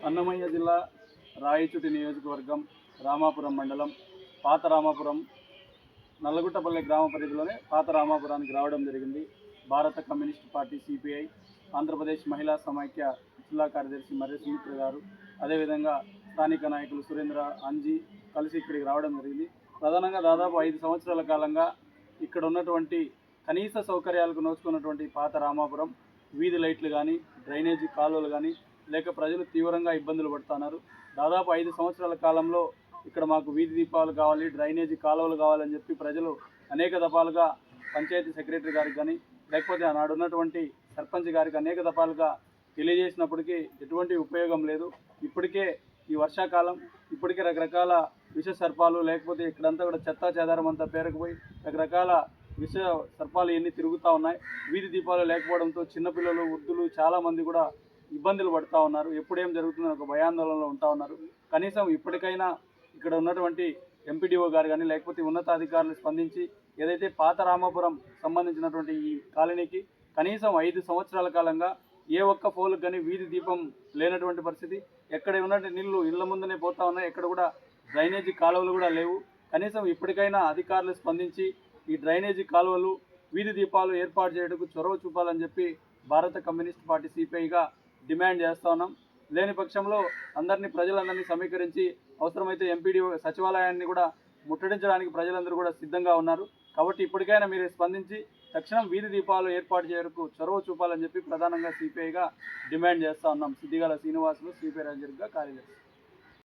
అన్నమయ్య జిల్లా రాయచుటి నియోజకవర్గం రామాపురం మండలం పాత రామాపురం నల్లగుట్టపల్లి గ్రామ పరిధిలోనే పాత రామాపురానికి రావడం జరిగింది. భారత కమ్యూనిస్ట్ పార్టీ సిపిఐ ఆంధ్రప్రదేశ్ మహిళా సమైక్య జిల్లా కార్యదర్శి మర్రి సుమిత్ర గారు, అదేవిధంగా స్థానిక నాయకులు సురేంద్ర అంజీ కలిసి ఇక్కడికి రావడం జరిగింది. ప్రధానంగా దాదాపు 5 సంవత్సరాల కాలంగా ఇక్కడ ఉన్నటువంటి కనీస సౌకర్యాలకు నోచుకున్నటువంటి పాత రామాపురం వీధి లైట్లు కానీ, డ్రైనేజీ కాలువలు కానీ లేక ప్రజలు తీవ్రంగా ఇబ్బందులు పడుతున్నారు. దాదాపు 5 సంవత్సరాల కాలంలో ఇక్కడ మాకు వీధి దీపాలు కావాలి, డ్రైనేజీ కాలువలు కావాలని చెప్పి ప్రజలు అనేక దఫాలుగా పంచాయతీ సెక్రటరీ గారికి కానీ లేకపోతే ఆనాడు ఉన్నటువంటి సర్పంచ్ గారికి అనేక దఫాలుగా తెలియజేసినప్పటికీ ఎటువంటి ఉపయోగం లేదు. ఇప్పటికే ఈ వర్షాకాలం, ఇప్పటికే రకరకాల విష సర్పాలు లేకపోతే ఇక్కడంతా కూడా చెత్తా చెదారం అంతా పేరుకుపోయి రకరకాల విష సర్పాలు ఇవన్నీ తిరుగుతూ ఉన్నాయి. వీధి దీపాలు లేకపోవడంతో చిన్నపిల్లలు, వృద్ధులు చాలామంది కూడా ఇబ్బందులు పడుతూ ఉన్నారు. ఎప్పుడేం జరుగుతుందని ఒక భయాందోళనలో ఉంటా ఉన్నారు. కనీసం ఇప్పటికైనా ఇక్కడ ఉన్నటువంటి ఎంపీడీఓ గారు కానీ లేకపోతే ఉన్నతాధికారులు స్పందించి ఏదైతే పాత రామాపురం సంబంధించినటువంటి ఈ కాలనీకి కనీసం 5 సంవత్సరాల కాలంగా ఏ ఒక్క పోలుకు కానీ వీధి దీపం లేనటువంటి పరిస్థితి, ఎక్కడ ఉన్నటువంటి నీళ్లు ఇళ్ల ముందునే పోతా ఉన్నాయి, ఎక్కడ కూడా డ్రైనేజీ కాలువలు కూడా లేవు. కనీసం ఇప్పటికైనా అధికారులు స్పందించి ఈ డ్రైనేజీ కాలువలు, వీధి దీపాలు ఏర్పాటు చేయడానికి చొరవ చూపాలని చెప్పి భారత కమ్యూనిస్ట్ పార్టీ సిపిఐగా డిమాండ్ చేస్తూ ఉన్నాం. లేని పక్షంలో ప్రజలందరినీ సమీకరించి అవసరమైతే ఎంపీడీఓ సచివాలయాన్ని కూడా ముట్టడించడానికి ప్రజలందరూ కూడా సిద్ధంగా ఉన్నారు. కాబట్టి ఇప్పటికైనా మీరు స్పందించి తక్షణం వీధి దీపాలు ఏర్పాటు చేయడానికి చొరవ చూపాలని చెప్పి ప్రధానంగా సిపిఐగా డిమాండ్ చేస్తూ ఉన్నాం. సిద్దిగాల శ్రీనివాసులు, సిపిఐ రాజర్గా కార్యదర్శి.